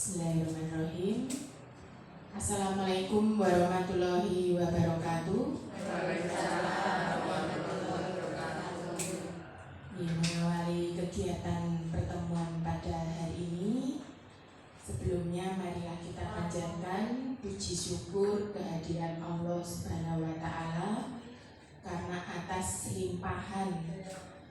Bismillahirrahmanirrahim. Assalamualaikum warahmatullahi wabarakatuh. Waalaikumsalam warahmatullahi wabarakatuh. Mengawali kegiatan pertemuan pada hari ini, sebelumnya marilah kita panjatkan puji syukur kehadiran Allah Subhanahu wa Ta'ala, karena atas limpahan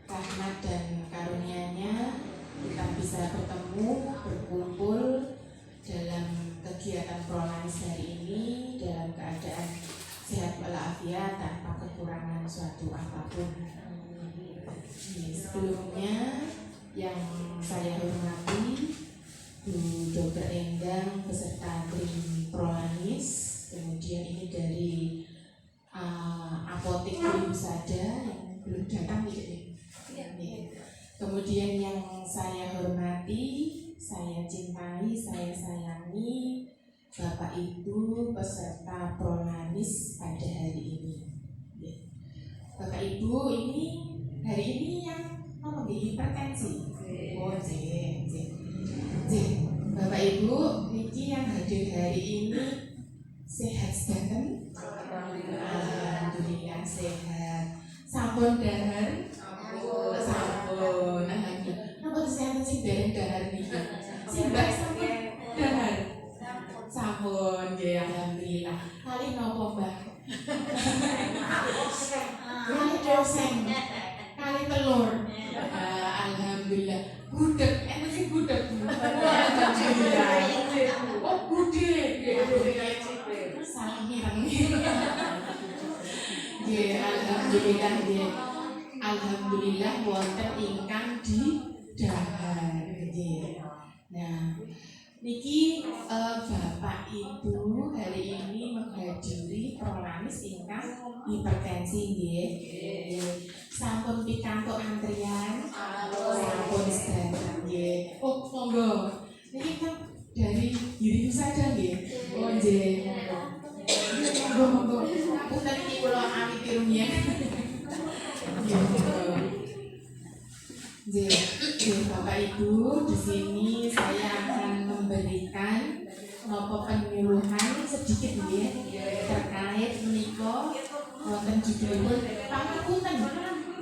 rahmat dan karunia-Nya kita bisa bertemu, berkumpul dalam kegiatan prolanis hari ini dalam keadaan sehat walafiat tanpa kekurangan suatu apapun. Sebelumnya yang saya hormati Bu Dr. Endang beserta tim prolanis, kemudian ini dari apotek Guru Sada yang belum datang gitu ya. Kemudian yang saya hormati, saya cintai, saya sayangi Bapak Ibu peserta prolanis pada hari ini. Bapak Ibu ini hari ini yang hipertensi. Oh, Bapak Ibu niki yang hadir hari ini sehat sedanten? Alhamdulillah sehat. Sampun dahar? Sampun. Napa kesehatan sing dahar niki? Simbah sampun dahar. Sampun nggih alhamdulillah. Kali napa, Mbah? Kali dosen. Kali telur. Alhamdulillah. Gudeg, enak sih gudeg. Alhamdulillah. Oh, gudeg. Salah mireng. Nggih, alhamdulillah nggih. Alhamdulillah wonten ingkang di dahar nggih. Nah, niki Bapak Ibu hari ini menghadiri prolanis ingkang hipertensi nggih. Sampun pikantuk antrian. Sampun sedanten nggih. Oh, monggo. Niki kan dari Guru Sada nggih. Oh nggih. Monggo. Punten iki kula awiti rumiyin. Jadi Bapak Ibu, di sini saya akan memberikan penyuluhan sedikit ya terkait menika wonten judulipun pangapunten.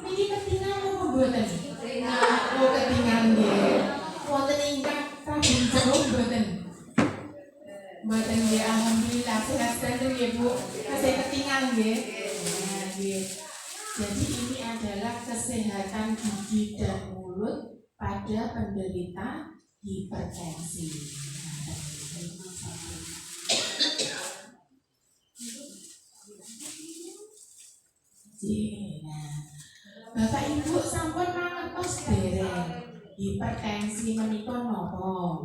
Niki ketingal apa mboten? Oh ketingal nggih. Wonten ingkang praben jauh mboten? Mboten nggih, alhamdulillah sehat sedanten nggih Bu. Kasih ketingal nggih. Nah nggih. Jadi ini adalah kesehatan gigi dan mulut pada penderita hipertensi. Nah, Bapak Ibu sampun mangertos dereng hipertensi menika napa?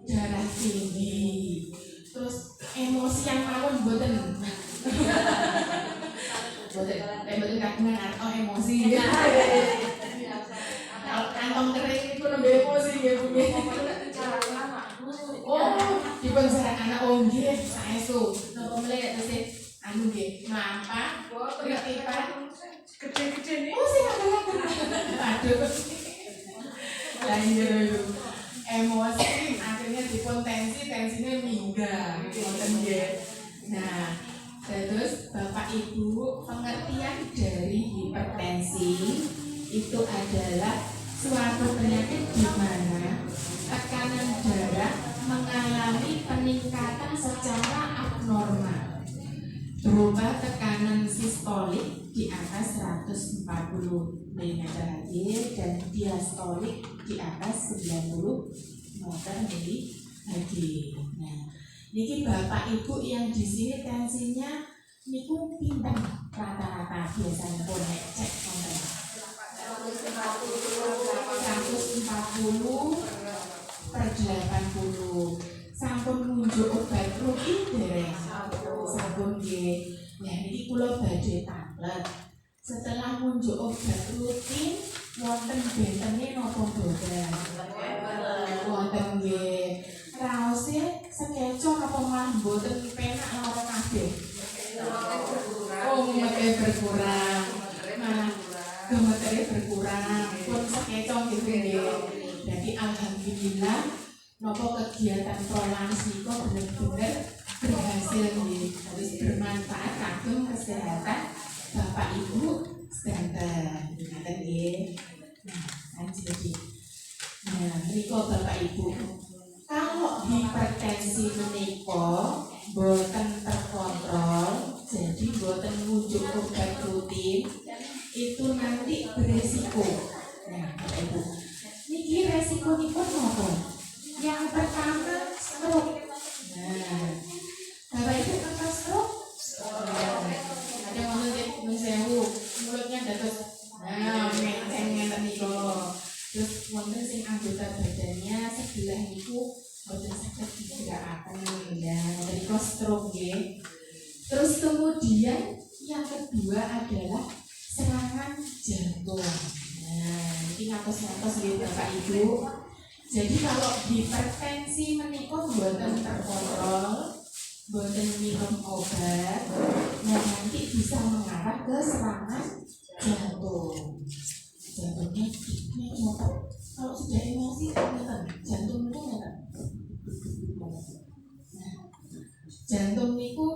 Darah tinggi. Terus emosian mawon mboten? Betul kagungan atau emosi. Kalau kantong kering itu lebih emosi ya Bu. Oh, dipun sareng anak nggih saestu. Napa mleh terus anu nggih, mlampah, ketipan gede-gede nih. Oh, sing ada. Aduh. Lah iya lho. Emosi akhirnya dipun tensinya minggat. Wonten nggih. Nah, terus Bapak Ibu, pengertian dari hipertensi itu adalah suatu penyakit di mana tekanan darah mengalami peningkatan secara abnormal berupa tekanan sistolik di atas 140 mmHg dan diastolik di atas 90 mmHg. Nah, niki Bapak Ibu yang di sini tensinya niku pinten rata-rata biasanya pun cek konten 140/80. Sampun ngunjuk obat rutin dereng. Sampun nggih. Nah niki kula badhe tablet. Setelah ngunjuk obat rutin wonten bentene napa boten? Wonten nggih. Raose sekeco apa malah mboten penak lara kabeh. Oh, gemetere berkurang. Malah gemetere berkurang. Pun sekeco gitu nggih. Jadi alhamdulillah nopo kegiatan prolans niku bener-bener berhasil nggih, harus bermanfaat kagem kesehatan Bapak Ibu sedanten. Ngaten nggih. Nah, jadi niku Bapak Ibu, kalau hipertensi menika boten terkontrol, jadi boten ngunjuk obat rutin, itu nanti beresiko. Nah, Bapak Ibu, niki resikonipun napa? Yang pertama stroke. Nah, Bapak Ibu pernah stroke? Ada ngomong sewu, mulutnya dados ngeten niku. Terus wonten sing anggota badannya sebelah niku boten saged digerakaken ya, niku stroke nggih. Terus kemudian yang kedua adalah serangan jantung. Nah, ini ngatos-ngatos nggih Bapak Ibu. Jadi kalau hipertensi menika boten terkontrol, boten minum obat, nah nanti bisa mengarah ke serangan jantung. Jantungnya kalau sudah emosi jantung itu nggak. Nah, jantung itu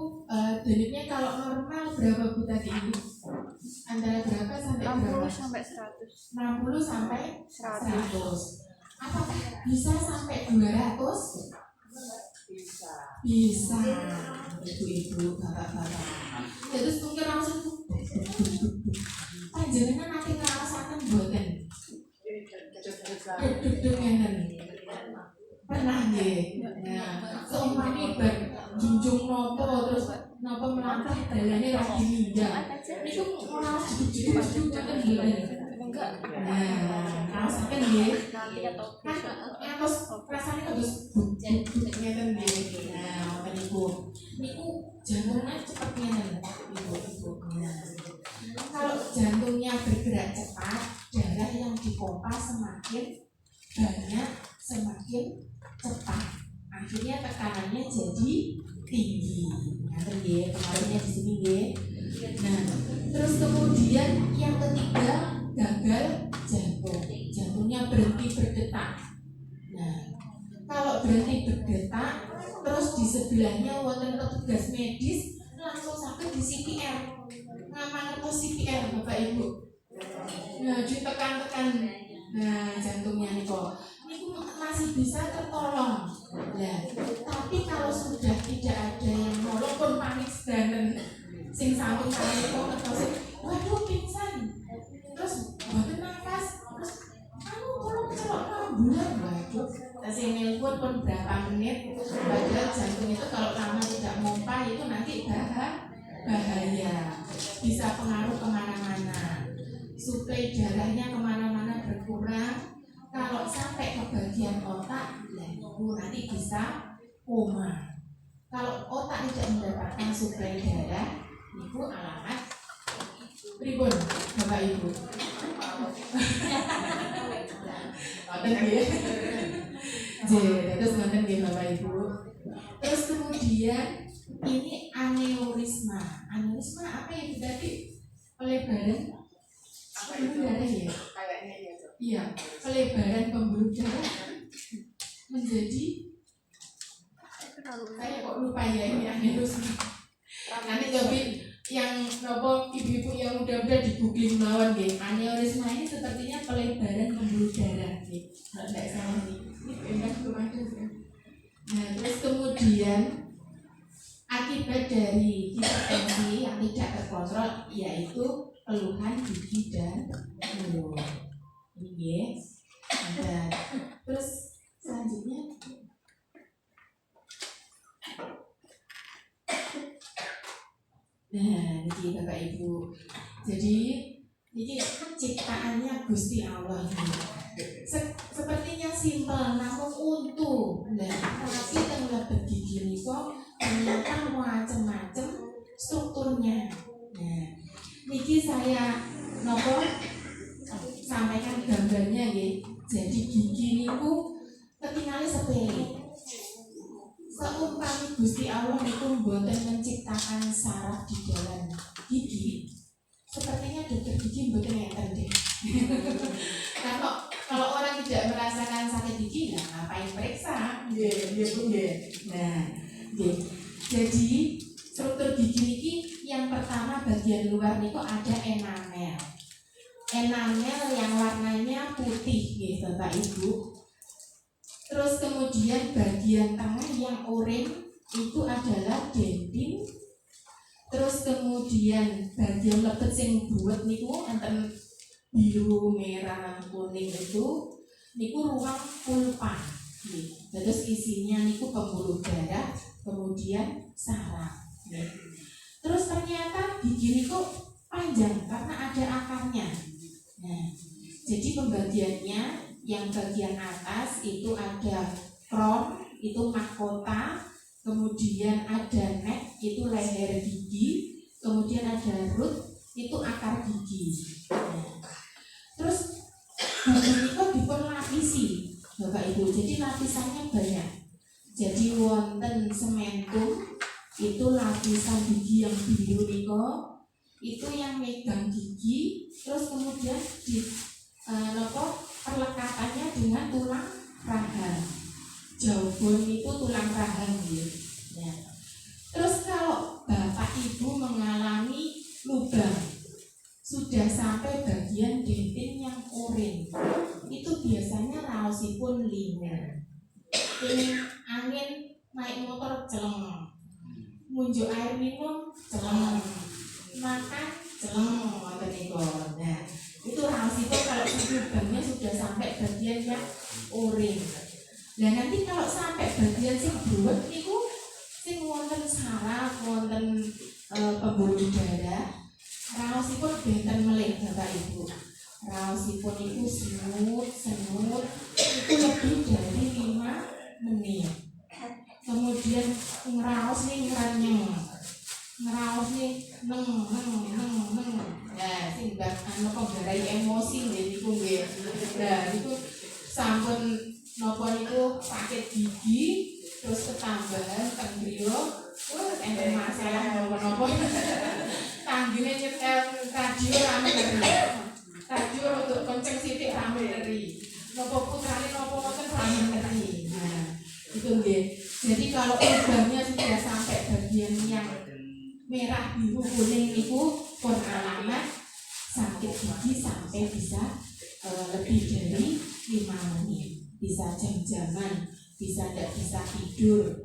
denyutnya kalau normal berapa Bu tadi Ibu? Antara berapa sampai berapa? 60 sampai 100. 60 sampai 100. Apakah bisa sampai 200? Bisa. Ibu-ibu, bapak-bapak. Terus mungkin langsung panjenengan nanti ngerasakan boten. Deg-deg ngeten. Pernah nggih. Nah, seumpami bar junjung nopo terus napa melangkah dalane lagi minggah. Niku ora jedeg-jedeg kan nggih. Enggak. Nah, rasakan nggih. Terus rasane terus ngeten nggih. Nah, niku jantungnya cepet ngeten ibu. Kalau jantungnya bergerak cepat, darah yang dipompa semakin banyak, semakin cepat. Akhirnya tekanannya jadi tinggi. Ngeten nggih, pengaruhnya di sini nggih. Nah, terus kemudian yang ketiga gagal jantung. Jantungnya berhenti berdetak. Nah, kalau berhenti berdetak, terus di sebelahnya wonten petugas medis, langsung sampai di CPR. Ngamangen CPR Bapak Ibu. Nah, ditekan-tekan. Nah, jantungnya niku masih bisa tertolong. Nah, tapi kalau sudah tidak ada yang nolong pun panik sedanten. Sing sampun kali kok terus waduh pingsan. Terus mboten nafas. Terus tolong celok ambulan waduh. Sing nelpon pun berapa menit, padahal jantung itu kalau lama tidak mompa itu nanti bahaya, bisa pengaruh kemana-mana, suplai darahnya kemana-mana berkurang. Kalau sampai ke bagian otak, nanti bisa koma. Kalau otak tidak mendapatkan suplai darah, itu alamat pripun Bapak Ibu? Ngoten nggih. Terus ngoten nggih Bapak Ibu. Terus kemudian ini aneurisma. Aneurisma apa ya tadi? Pelebaran pembuluh darah ya? Kayaknya iya. Iya, pelebaran pembuluh darah menjadi saya kok lupa ya ini aneurisma. Nanti coba yang nopo ibu-ibu yang udah di googling mawon nggih. Aneurisma ini sepertinya pelebaran pembuluh darah nggih. Enggak salah nih. Ini enak kemarin ya. Nah, terus kemudian akibat dari hipertensi yang tidak terkontrol yaitu keluhan gigi dan mulut. Ini guys. Dan terus selanjutnya nah, ini Bapak Ibu. Jadi ini ciptaannya Gusti Allah. Sepertinya simpel namun untu. Nah, tapi tengah bergigi niku ternyata macam-macam strukturnya. Nah, niki saya nopo sampaikan gambarnya nggih. Jadi gigi niku ketinggalan sepele. Seumpami Gusti Allah itu mboten menciptakan saraf di dalam gigi, sepertinya dokter gigi mboten ngeten deh. Kalau orang tidak merasakan sakit gigi, nah ngapain periksa? enamel yang warnanya putih ya Bapak Ibu. Terus kemudian bagian tengah yang oranye itu adalah dentin. Terus kemudian bagian lebet sing buat niku enten biru, merah, kuning itu niku ruang pulpa. Terus isinya niku pembuluh darah, kemudian saraf. Terus ternyata gigi niku panjang karena ada akarnya. Nah, jadi pembagiannya yang bagian atas itu ada crown, itu mahkota, kemudian ada neck, itu leher gigi, kemudian ada root, itu akar gigi. Nah, terus gigi itu dipun lapisi, Bapak Ibu. Jadi lapisannya banyak. Jadi wonten sementum, itu lapisan gigi yang biru niko, itu yang megang gigi, terus kemudian di perlekatannya dengan tulang rahang. Jawbon itu tulang rahang ya. Ya. Terus kalau Bapak Ibu mengalami lubang sudah sampai bagian dentin yang oranye, itu biasanya raosipun liner. Ini angin naik motor celeng, munjuk air minum celeng, makan celeng, nah itu raosipun kalau lubangnya sudah sampai bagian yang oranye. Nah nanti kalau sampai bagian sing buwet niku sing wonten saraf, wonten pembuluh darah, raosipun benten melih Bapak Ibu. Raosipun iku senut itu lebih dari 5 menit. Kemudian ngeraos nih ngeranyeng, ngeraos nih neng. Nah sing napa garai emosi niku nggih. Nah niku sampun napa niku sakit gigi terus ketambahan teng griya enten masalah napa-napa tanggine nyetel radio rame ngeri radio untuk kenceng sithik rame ngeri napa putrane napa wonten rame ngeri. Nah itu nggih. Jadi kalau lubangnya sudah sampai bagian yang merah biru kuning niku pun alamat sakit gigi sampai bisa lebih dari 5 menit. Bisa jam-jaman, bisa tidak bisa tidur,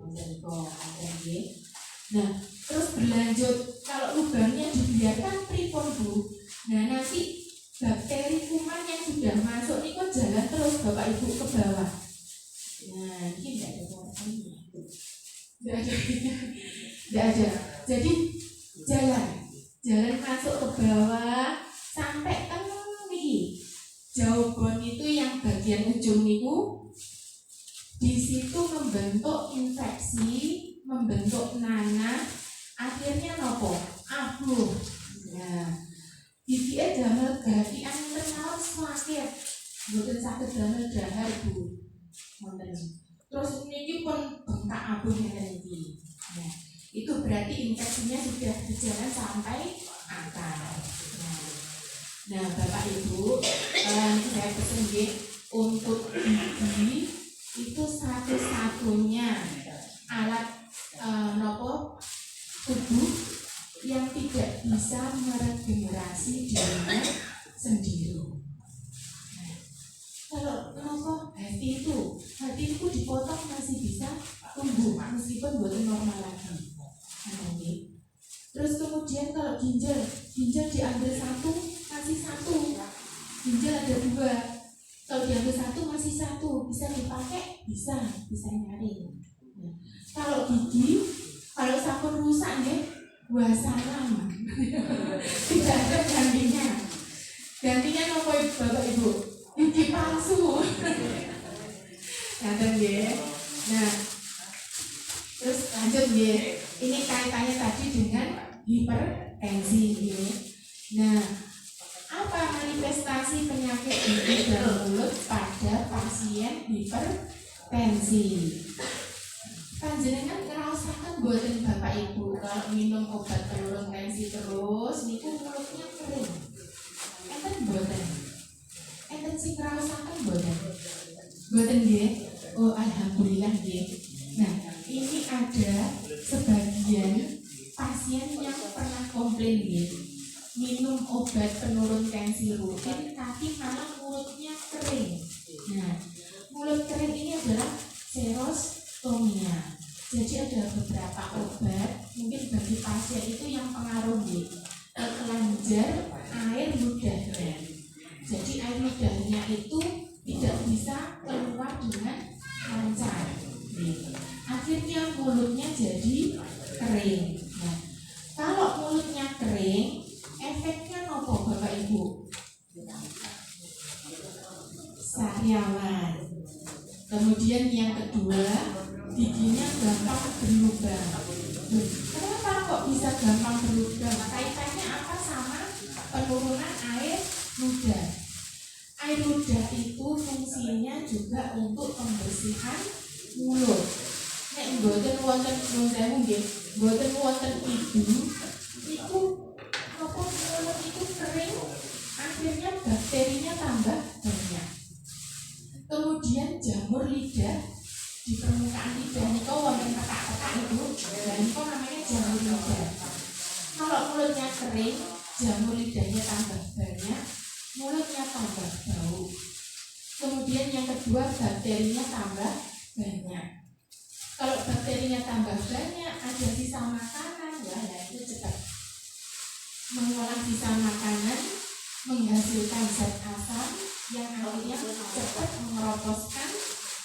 nah terus berlanjut kalau lubangnya dibiarkan pripun Bu. Nah nanti bakteri kuman yang sudah masuk ini kok jalan terus Bapak Ibu ke bawah. Nah ini tidak ada warnanya, tidak ada. Jadi jalan masuk ke bawah sampai tengah. Jawbon itu yang bagian ujung niku di situ membentuk infeksi, membentuk nanah, akhirnya nopo abuh. Nah, gigi damel gatian tenawan sakit, mboten saged damel dahar Bu. Wonten. Terus niki pun bengkak abuh ngene iki. Nah, itu berarti infeksinya sudah berjalan sampai akar. Nah, Bapak Ibu, saya pesen untuk gigi itu satu-satunya alat nopo tubuh yang tidak bisa meregenerasi dirinya sendiri. Nah, kalau nopo hati itu dipotong masih bisa tumbuh meskipun bukan normal lagi. Nah, terus kemudian kalau ginjal diambil satu masih satu, ginjal ada 2, kalau diambil satu masih satu, bisa dipakai, bisa nyaring. Nah, kalau gigi, kalau sampun rusak wassalam, tidak ada gantinya apa Bapak Ibu? Gigi palsu. Nah, terus lanjut ini kaitannya tadi dengan hipertensi Nah, apa manifestasi penyakit gigi dan mulut pada pasien hipertensi? Panjenengan ngerasakan boten Bapak Ibu kalau minum obat penurun tensi terus niku mulutnya kering. Enten boten? Enten sing ngerasakan boten? Boten nggih? Oh alhamdulillah nggih. Nah, ini ada sebagian pasien yang pernah komplain minum obat obat penurun tensi rutin tapi malah mulutnya kering. Nah, mulut kering ini adalah serostomia. Jadi ada beberapa obat mungkin bagi pasien itu yang pengaruh di kelenjar air ludahnya. Jadi air ludahnya itu tidak bisa keluar dengan lancar. Akhirnya mulutnya jadi kering. Nah, kalau mulutnya kering, efeknya apa Bapak Ibu? Sariawan. Kemudian yang kedua, giginya gampang berlubang. Kenapa kok bisa gampang berlubang? Kaitannya apa sama penurunan air ludah? Air ludah itu fungsinya juga untuk pembersihan mulut. Nek mboten wonten nunsewu nggih, mboten wonten ibu, itu apa mulut itu kering, akhirnya bakterinya tambah banyak. Kemudian jamur lidah di permukaan lidah niku wonten petak-petak itu, dan niku namanya jamur lidah. Kalau mulutnya kering, jamur lidahnya tambah banyak, mulutnya tambah bau. Kemudian yang kedua, bakterinya tambah banyak. Kalau bakterinya tambah banyak, ada sisa makanan, ya itu cepat mengolah sisa makanan, menghasilkan zat asam yang akhirnya cepat mengeroposkan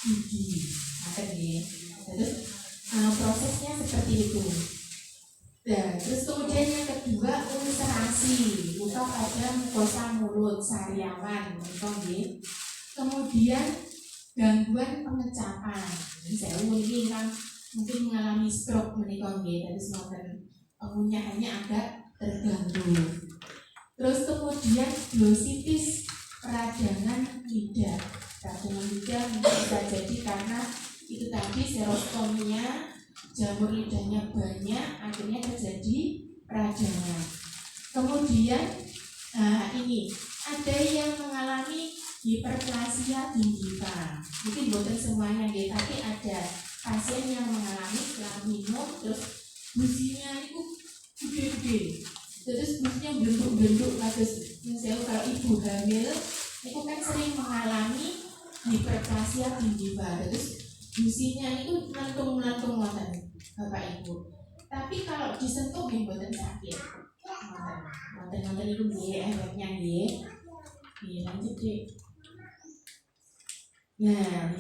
gigi. Terus prosesnya seperti itu. Dan terus kemudian yang kedua, ulcerasi, luka pada mukosa mulut, sariawan, kemudian gangguan pengecapan. Saya ini kan mungkin mengalami stroke menikah, terus pengunyahannya agak terganggu. Terus kemudian glositis, peradangan lidah. Peradangan lidah bisa jadi karena itu tadi serostomia, jamur lidahnya banyak, akhirnya terjadi peradangan. Kemudian ini ada yang mengalami hiperplasia gingiva. Mungkin bukan semuanya deh, tapi ada pasien yang mengalami setelah minum terus gusinya itu gede-gede. Terus gusinya bentuk-bentuk. Terus misalnya kalau ibu hamil itu kan sering mengalami hiperplasia gingiva. Terus gusinya itu melantung-melantung Bapak Ibu. Tapi kalau disentuh bukan sakit. Nonton itu dia efeknya dia. Lanjut deh. Nah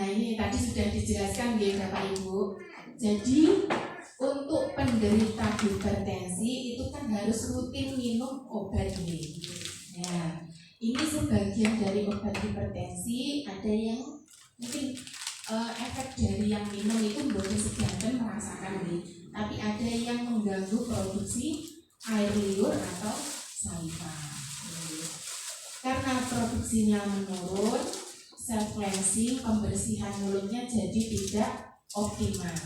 ini tadi sudah dijelaskan ya Bapak Ibu. Jadi untuk penderita hipertensi itu kan harus rutin minum obat ini. Nah ini sebagian dari obat hipertensi, ada yang mungkin efek dari yang minum itu bukan sebagian merasakan nih, tapi ada yang mengganggu produksi air liur atau saliva. Karena produksinya menurun, self cleansing, pembersihan mulutnya jadi tidak optimal.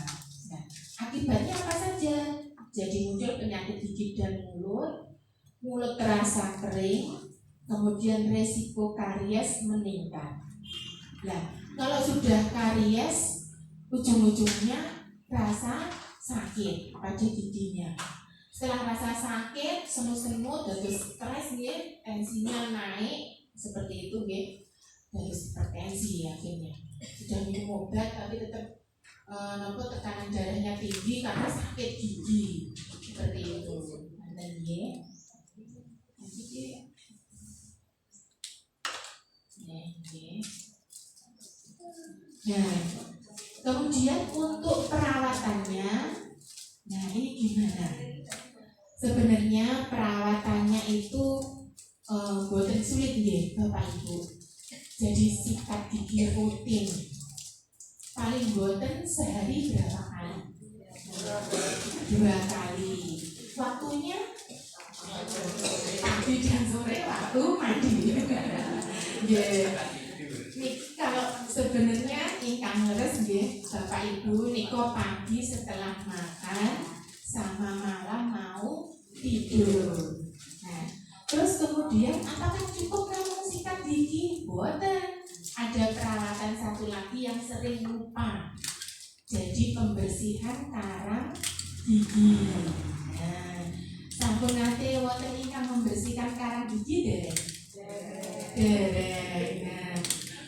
Nah, akibatnya apa saja? Jadi muncul penyakit gigi dan mulut terasa kering, kemudian resiko karies meningkat. Nah, kalau sudah karies, ujung-ujungnya rasa sakit pada giginya. Setelah rasa sakit, semut-semut, terus stres, tensinya naik, seperti itu, terus hipertensi akhirnya. Sudah minum obat tapi tetap tekanan darahnya tinggi karena sakit gigi, seperti itu. Nah, kemudian untuk perawatannya, nah ini gimana? Sebenarnya perawatannya itu buatan sulit ya Bapak Ibu. Jadi sikat gigi rutin. Paling buatan sehari berapa kali? 2 kali. Waktunya pagi dan sore waktu mandi. Nih kalau sebenarnya ingkang leres nggih Bapak Ibu niko pagi setelah makan sama malam mau tidur. Nah, terus kemudian apakah cukup namun sikat gigi? Boten. Ada perawatan satu lagi yang sering lupa. Jadi pembersihan karang gigi. Nah, ampun nate wonten ingkang membersihkan karang gigi dereng. Dereng. Nah,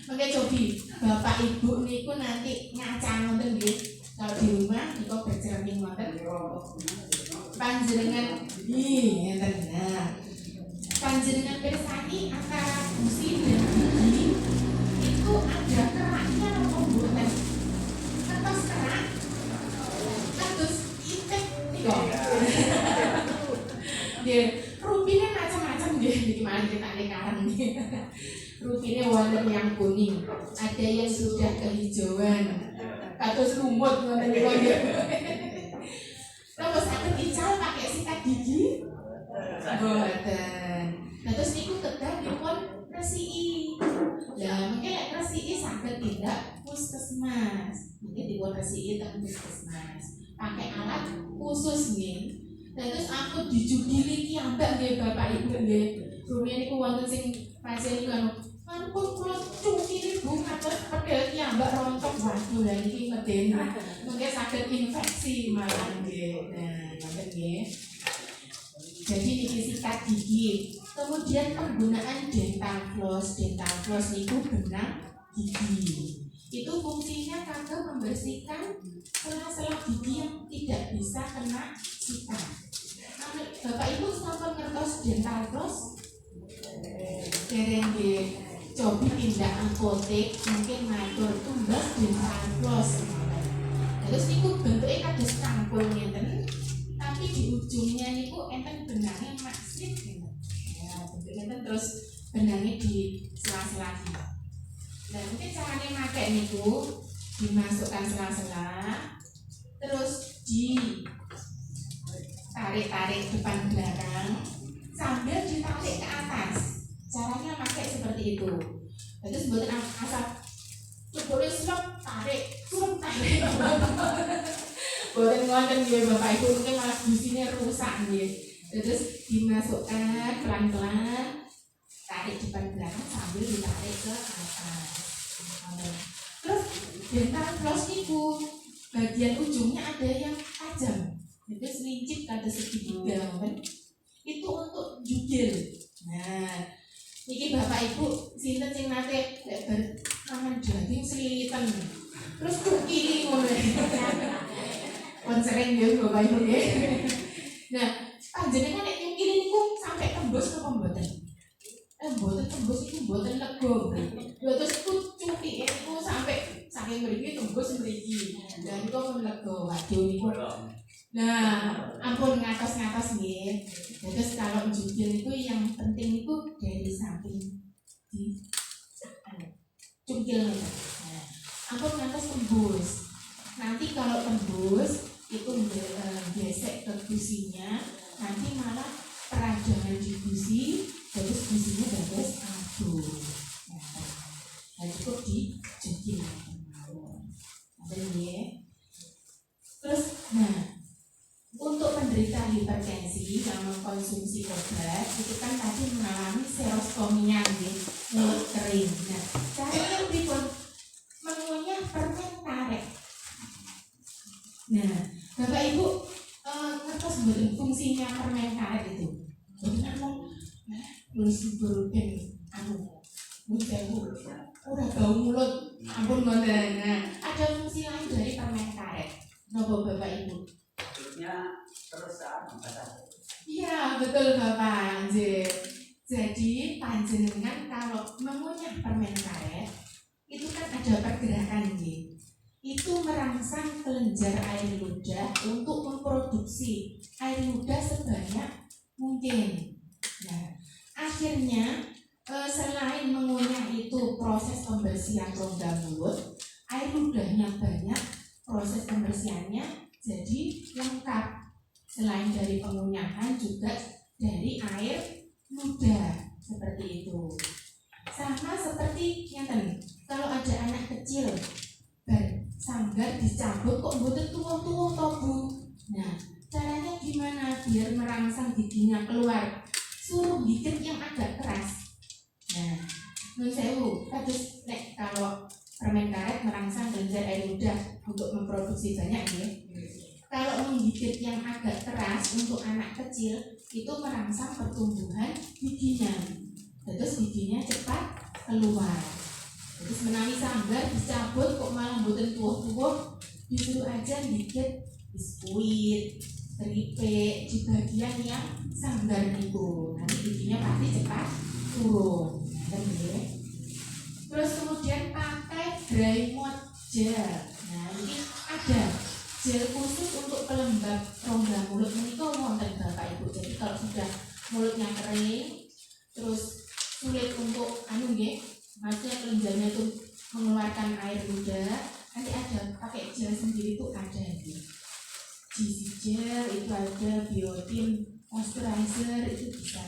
mengke cobi Bapak Ibu niku nanti ngacang wonten nggih. Kalau di rumah niku bercermin wonten. Panjenengan ngeten nah. Panjenengan pirsani antara gusi dan gigi itu ada keraknya apa mboten? Kertas kerak. Terus itik niku. Nggih, rupine macam-macam nggih iki malah ditane karang nggih. Rupine wonten yang kuning, ada yang sudah kehijauan. Kados lumut ngoten niku nggih. Terus saged dical pakai sikat gigi? Mboten. Nah terus niku kedah dipun resiki. Lah mungkin lek resiki saged tindak puskesmas. Mungkin dipun resiki teng puskesmas. Pakai alat khusus nggih. Nah terus aku dijugili ki ambak nggih Bapak Ibu nggih. Rumiyin niku wonten sing pasien niku ampun kula cukili Bu kados pedhel ki ambak rontok waduh lha niki medeni. Mungkin saged infeksi malah nggih. Nah, ngoten nggih. Jadi niki sikat gigi. Kemudian penggunaan dental floss. Dental floss niku benang gigi. Itu fungsinya kanggo membersihkan sela-sela gigi yang tidak bisa kena sikat. Bapak Ibu sampun ngertos dental floss? Dereng nggih. Cobi tindak apotek mungkin matur tumbas dental floss. Terus niku bentuknya kados kangkung ngeten. Tapi di ujungnya niku enten benangnya maksud gitu. Ya, bentuknya terus benangnya di sela-sela gitu. Nah, mungkin caranya pakai niku dimasukkan sela-sela, terus ditarik-tarik depan belakang sambil ditarik ke atas. Caranya pakai seperti itu. Terus buatan asap boleh slop tarik. Boten ngoten nggih Bapak Ibu mungkin malah gusine rusak nggih. Terus dimasukkan pelan-pelan, tarik depan belakang sambil ditarik ke atas. Terus dental floss niku bagian ujungnya ada yang tajam. Itu selincip kada segitiga kan. Itu untuk jugil. Nah, iki Bapak Ibu sinten sing nate lek mangan daging selilitan. Terus kukili ngono. Kon sering nggih Bapak Ibu nggih. Nah, panjenengan nek nyukili niku sampai tembus napa mboten? Mboten tembus iku mboten lega. Lha terus iku cukike niku sampai saking mriki tembus mriki. Lah niku pun lega waduh niku. Nah, ampun ngatos-ngatos nggih. Terus kalau jugil itu yang penting itu dari samping di cukil nih. Nah, ampun ngatos tembus. Nanti kalau tembus itu gesek ke gusinya, nanti malah peradangan di gusi, terus gusinya bagus aduh. Nah, cukup dijugil. Terus, nah untuk penderita hipertensi yang mengkonsumsi obat itu kan tadi mengalami serostomia mulut kering. Nah, caranya pripun? Mengunyah permen karet. Nah, Bapak Ibu ngertos mboten fungsinya permen karet itu? Mboten ngomong nulis berben udah bau mulut ampun ngoten. Nah, ada fungsi lain dari permen karet. Napa Bapak Ibu? Iya betul Bapak. Jadi panjenengan kalau mengunyah permen karet itu kan ada pergerakan nggih. Itu merangsang kelenjar air ludah untuk memproduksi air ludah sebanyak mungkin. Nah, akhirnya selain mengunyah itu proses pembersihan rongga mulut, air ludahnya banyak, proses pembersihannya jadi lengkap. Selain dari pengunyahan juga dari air ludah seperti itu. Sama seperti yang kalau ada anak kecil sanggar dicabut kok mboten tuwa-tuwa to Bu. Nah, caranya gimana biar merangsang giginya keluar? Suruh gigit yang agak keras. Nah, nun sewu, kados nek kalau permen karet merangsang kelenjar air ludah untuk memproduksi banyak ya. kalau menggigit yang agak keras untuk anak kecil itu merangsang pertumbuhan giginya. Terus giginya cepat keluar. Terus menawi sambar dicabut kok malah mboten tuwuh-tuwuh, disuruh aja gigit biskuit, keripik di bagian yang sambar itu. Nanti giginya pasti cepat turun. Terus kemudian pakai dry mouth gel. Nah, ini ada gel khusus untuk pelembab rongga mulut menika wonten Bapak Ibu. Jadi kalau sudah mulutnya kering, terus sulit untuk maksudnya kelenjarnya itu mengeluarkan air ludah, nanti ada pakai gel sendiri itu ada GC gel itu ada, biotin, moisturizer itu bisa.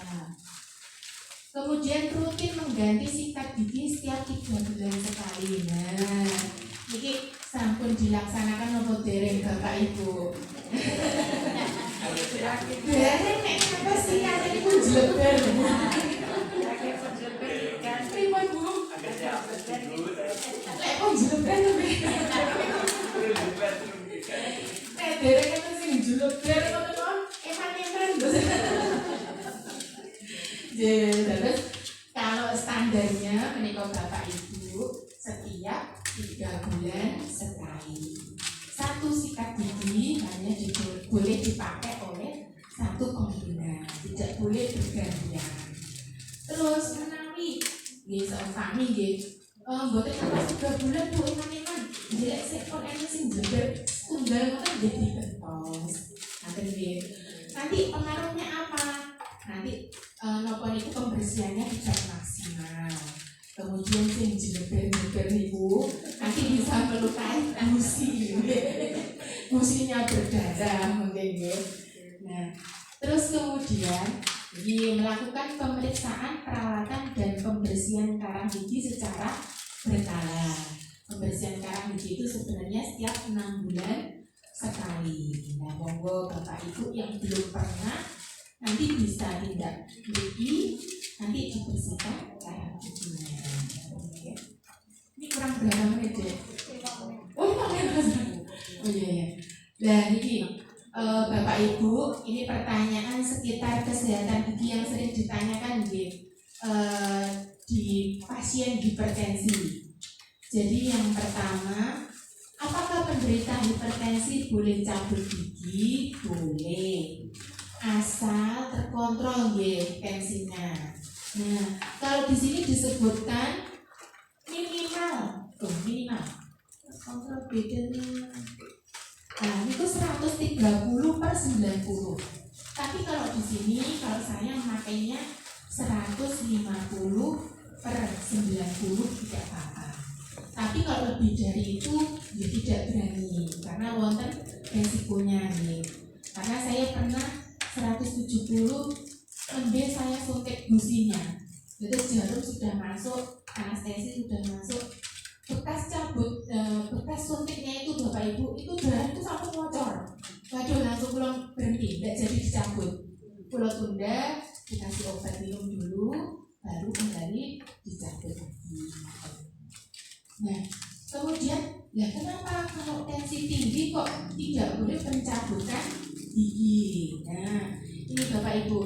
Kemudian rutin mengganti sikat gigi setiap 3 bulan sekali. Nah, ini sampun dilaksanakan apa dereng Bapak Ibu? Dereng nek apa sih kate niku jleber. Terima Bu. Lek kok jleber lho. Nek dereng kan sing jleber ngono eman-eman. Terus kalau standarnya menikah Bapak Ibu setiap 3 bulan sekali. Satu sikat gigi hanya boleh dipakai oleh satu pengguna, tidak boleh bergantian. Terus menawi sami mboten pas 3 bulan Bu eman-eman jelek sekor ene sing jember tunggal ngoten jadi kentos. Nanti pengaruhnya apa? Nanti nopo niku pembersihannya tidak maksimal. Kemudian sing jember-jember niku nanti bisa melukai gusi. Gusinya berdarah mungkin nggih. Nah, terus kemudian melakukan pemeriksaan, perawatan dan pembersihan karang gigi secara berkala. Pembersihan karang gigi itu sebenarnya setiap 6 bulan sekali. Nah, monggo Bapak Ibu yang belum pernah nanti bisa tindak gigi, nanti dibersihkan karang giginya. Ini kurang berapa menit ya? Oh, 5 menit. Oh iya. Nah, ini Bapak Ibu, ini pertanyaan sekitar kesehatan gigi yang sering ditanyakan di pasien hipertensi. Jadi yang pertama, apakah penderita hipertensi boleh cabut gigi? Boleh, asal terkontrol tensinya. Nah, kalau di sini disebutkan minimal kontrol bedanya. Nah, itu 130/90. Tapi kalau di sini, kalau saya makainya 150/90 tidak apa-apa. Tapi kalau lebih dari itu, ya tidak berani karena wonten resikonya nih. Karena saya pernah 170 lebih saya suntik gusinya. Jadi jarum sudah masuk, anestesi sudah masuk. Bekas cabut, bekas suntiknya itu Bapak Ibu itu darah itu sampai ngocor. Waduh, langsung pulang berhenti, tidak jadi dicabut. Pulau tunda, dikasih obat minum dulu, baru kembali dicabut lagi. Nah, kemudian, kenapa kalau tensi tinggi kok tidak boleh pencabutan gigi? Nah, ini Bapak Ibu.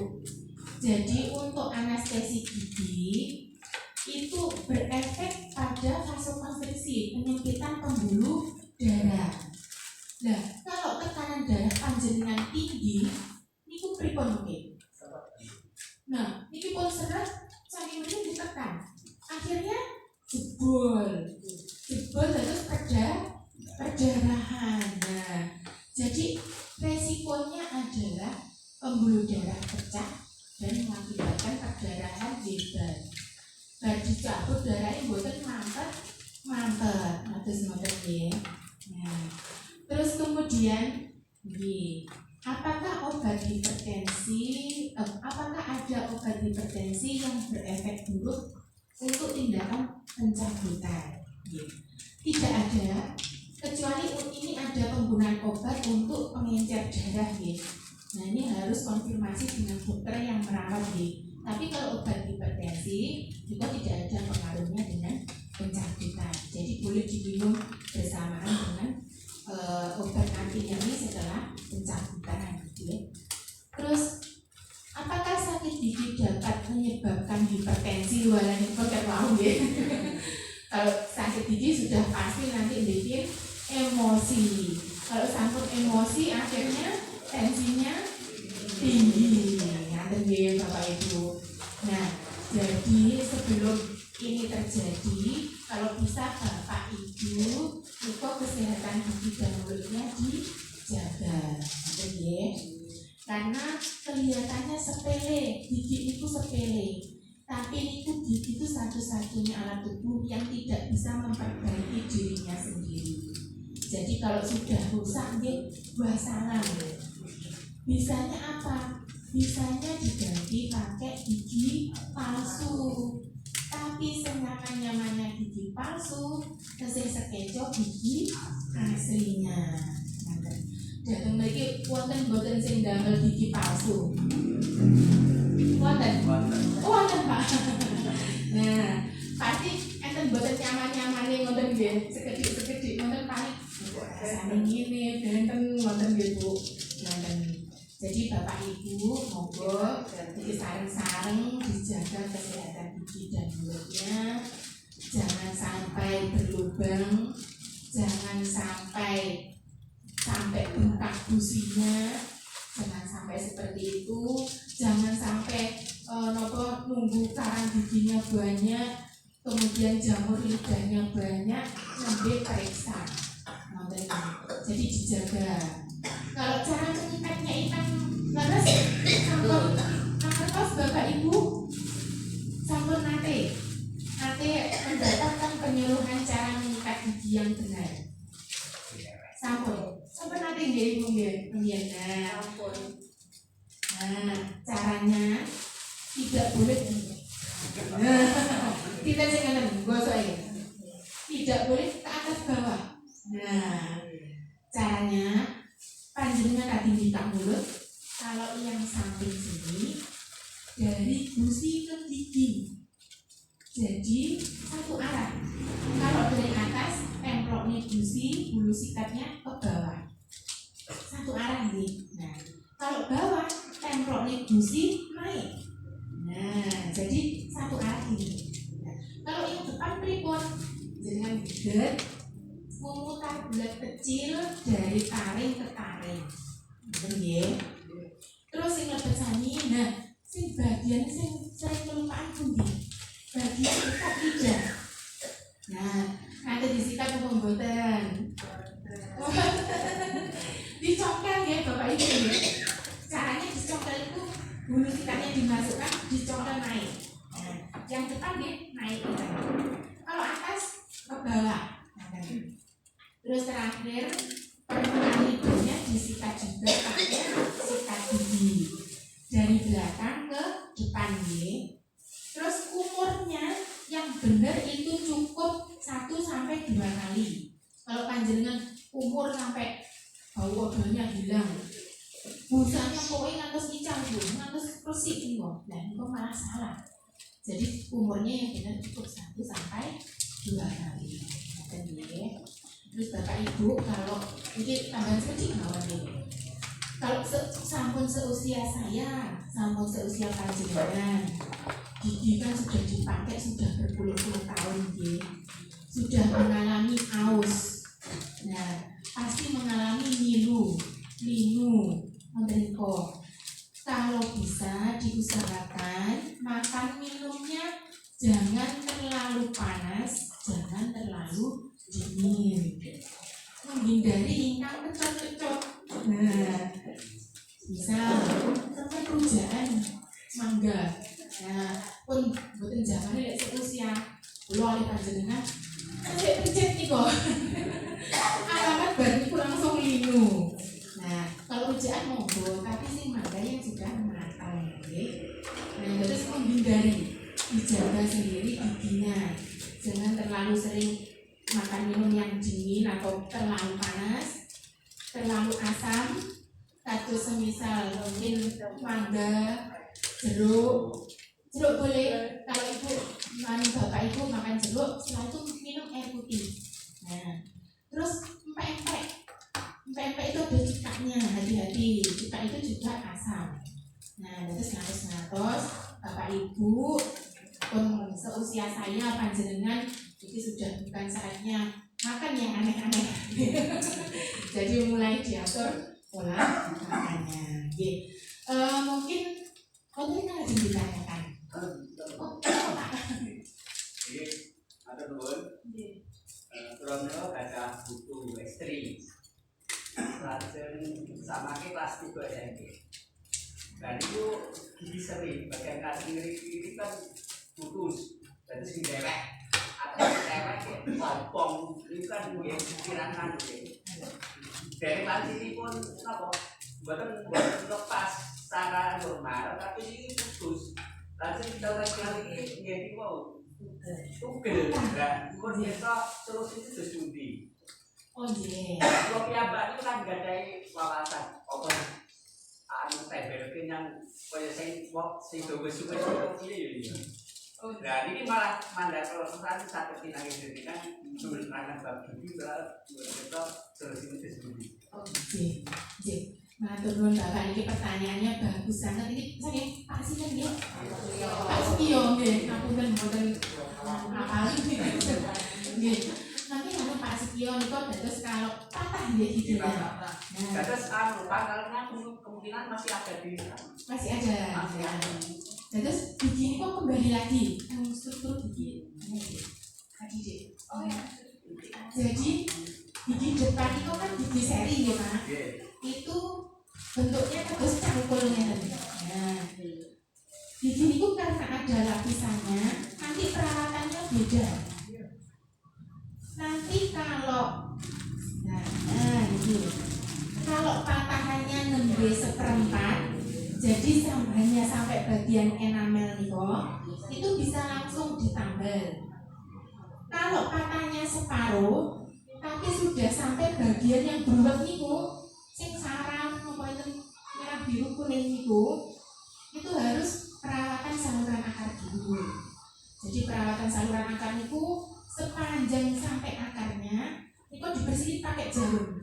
Jadi untuk anestesi gigi itu berefek pada vasokonstriksi, penyempitan pembuluh darah. Nah, kalau tekanan darah panjenengan tinggi, niku pripun nggih? Nah, niki pun seret saking ini ditekan. Akhirnya jebol terus perdarahan. Nah, jadi resikonya adalah pembuluh darah pecah dan mengakibatkan perdarahan hebat. Dan dicabut darahnya mboten mampet. Nah, terus kemudian apakah obat hipertensi apakah ada obat hipertensi yang berefek buruk untuk tindakan pencabutan? Tidak ada, kecuali ini ada penggunaan obat untuk pengencer darah. Nah, ini harus konfirmasi dengan dokter yang merawat. Tapi kalau obat hipertensi juga tidak ada pengaruhnya dengan pencabutan. Jadi boleh diminum bersamaan dengan obat antinya ini setelah pencabutan gitu ya. Terus apakah sakit gigi dapat menyebabkan hipertensi? Walau hipertensi mau ya. Kalau sakit gigi sudah pasti nanti bikin emosi. Kalau sampun emosi akhirnya tensinya tinggi. Ngaten nggih Bapak Ibu. Nah, jadi sebelum ini terjadi, kalau bisa Bapak Ibu untuk kesehatan gigi dan mulutnya dijaga. Ngaten nggih. Karena kelihatannya sepele, gigi itu sepele, tapi itu gigi itu satu-satunya alat tubuh yang tidak bisa memperbaiki dirinya sendiri. Jadi kalau sudah rusak, wassalam. Bisanya apa? Bisanya diganti pakai gigi palsu. Tapi senyaman-nyamannya gigi palsu, kesing sekecok gigi aslinya. Datang lagi, wonten boten sing damel gigi palsu. Wonten. Wonten Pak. Nah, pasti enten boten nyaman-nyamane ngoten nggih, sekedhik-sekedhik ngoten paling rasane ngene, benten ngoten nggih Bu. Ngoten. Jadi Bapak Ibu monggo iki sareng-sareng dijaga kesehatan gigi dan mulutnya. Jangan sampai berlubang, jangan sampai bengkak gusinya, jangan sampai seperti itu, jangan sampai nunggu karang giginya banyak, kemudian jamur lidahnya banyak, sampai periksa. Jadi dijaga. Kalau cara mengikatnya ikan laras, sampun Bapak Ibu, sampun nate mendapatkan penyuluhan cara mengikat gigi yang benar. Sampun nanti nggih nggih. Nah, caranya tidak boleh kita jangan gosok ya. Tidak boleh ke atas bawah. Nah, caranya panjenengan tadi buka mulut. Kalau yang samping sini dari gusi ke gigi. Jadi satu arah. Kalau dari atas temploknya gusi, bulu sikatnya ke bawah. Satu arah nih. Nah, kalau bawah temploknya gusi naik. Nah, jadi satu arah ini. Nah, kalau yang depan pripun? Jangan bulat, memutar bulat kecil dari taring ke taring. Betul ya? Terus yang lebih sani, nah, sing bagian sing sering kelupaan pundi. Bagian ikat lidah. Nah, nanti disikat apa mboten? Dicongkel ya Bapak Ibu ya. Caranya dicongkel itu bulu sikatnya dimasukkan, dicongkel naik. Nah, yang depan dia naik. Kalau atas ke bawah. Terus terakhir permukaan lidahnya disikat juga pakai sikat gigi dari belakang ke depan ya. Terus umurnya yang benar itu cukup 1-2 kali. Kalau panjenengan umur sampai bau odolnya hilang, busanya pokoknya ngantos icang Bu, ngantos persik ini kok. Nah, itu malah salah. Jadi umurnya yang benar cukup 1-2 kali. Terus Bapak Ibu kalau ini tambahan sedikit nih. Kalau sampun seusia saya, sampun seusia panjenengan, gigi kan sudah dipakai sudah berpuluh-puluh tahun ya. Sudah mengalami aus. Nah, pasti mengalami linu, menderiko. Kalau bisa diusahakan makan minumnya jangan terlalu panas, jangan terlalu dingin. Menghindari ingkang kecot-kecot. Nah, misal sampai kerujaan mangga. Nah, pun buatan zaman ini seusia kula oleh panjenengan saya tercet nih kok. Alamat baru itu langsung linu. Nah, kalau rujaan monggo, tapi sih mangga yang sudah matang, nah, terus menghindari, dijaga sendiri giginya. Jangan terlalu sering makan minum yang dingin atau terlalu panas, terlalu asam. Satu semisal mungkin mangga, jeruk boleh. Kalau ibu, bapak ibu makan jeruk, setelah itu minum air putih. Nah, terus empek-empek Ibu, pun seusia saya panjenengan ini sudah bukan saatnya makan yang aneh-aneh. Jadi mulai diatur pola makannya. Oke. Mungkin ada yang ditanyakan. Oh, Pak. Jadi, ada nuwun. Prono kata buku ekstrim. Lajeng samake kelas 3 SMP. Dan itu gigi sering bagian kiri kan putus. Dan sing dewek. Ada dewek ompong itu kan nggih pikiran kan nggih. Dari lanjut ini pun apa? Bukan lepas secara normal, tapi ini putus. Lanjut kita lagi ini mau tugel, kan? Kalau biasa terus itu sesuai. Oh iya. Kalau piyambak itu kan gak ada wawasan, apa? Anu tebel yang kaya saya sing suwe-suwe itu. Nah ini malah mandat kalau sekarang satu tinang itu kan sebenarnya bab itu kita terus itu sesuai. Oh iya. Matur nuwun Bapak, ini pertanyaannya bagus banget. Ini saking Pak Sinten nggih. Pak Setio nggih, ngapunten mboten hafal nggih. Nanti anu Pak Setio niku dados kalau patah nggih giginya. Nah, Terus pangkalnya kemungkinan masih ada di masih ada. Terus gigi niku kembali lagi struktur gigi. Tadi deh. Oh ya. Jadi gigi depan itu kan gigi seri nggih Pak. Itu bentuknya terus cangkul ngeten. Nah, gigi itu karena ada lapisannya, nanti perawatannya beda. Nanti kalau ini kalau patahannya nembe seperempat, jadi hanya sampai bagian enamel itu bisa langsung ditambal. Kalau patahnya separuh, tapi sudah sampai bagian yang berubah niku, sing saraf apa itu merah biru kuning itu harus perawatan saluran akar dulu. Jadi perawatan saluran akar niku sepanjang sampai akarnya itu dibersihin pakai jarum,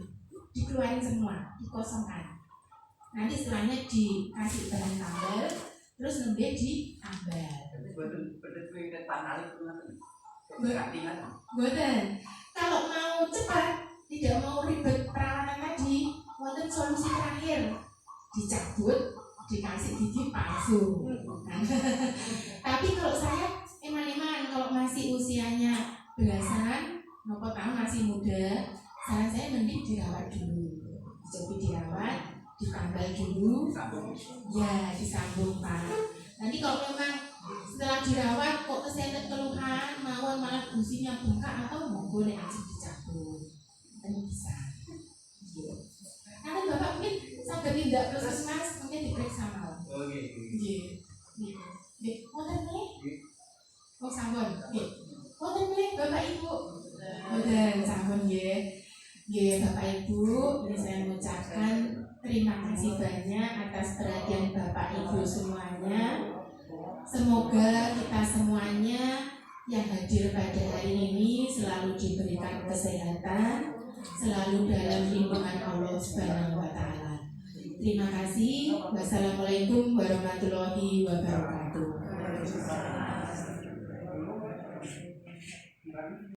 dikeluarin semua, dikosongkan. Nanti setelahnya dikasih bahan tambal, terus nembe ditambal. Boten. Kalau mau cepat, tidak mau ribet perawatan tadi, wonten solusi terakhir, dicabut, dikasih gigi palsu. Tapi kalau saya eman-eman, kalau masih usianya belasan, nopo tahun masih muda, saran saya mending dirawat dulu. Coba dirawat, ditambal dulu, ya disambung Pak. Nanti kalau memang setelah dirawat kok kesehatan keluhan, mawon malah gusinya bengkak atau monggo nek ajeng dicabut. Ini bisa. Nanti Bapak mungkin sampai tidak puskesmas mungkin diperiksa mawon. Oh gitu. Nggih. Wonten nggih? Oh sampun. Nggih. Wonten nggih Bapak Ibu? Wonten sampun nggih. Nggih Bapak Ibu, ini saya mengucapkan terima kasih banyak atas perhatian Bapak Ibu semuanya. Semoga kita semuanya yang hadir pada hari ini selalu diberikan kesehatan, selalu dalam lindungan Allah Subhanahu wa taala. Terima kasih. Wassalamualaikum warahmatullahi wabarakatuh.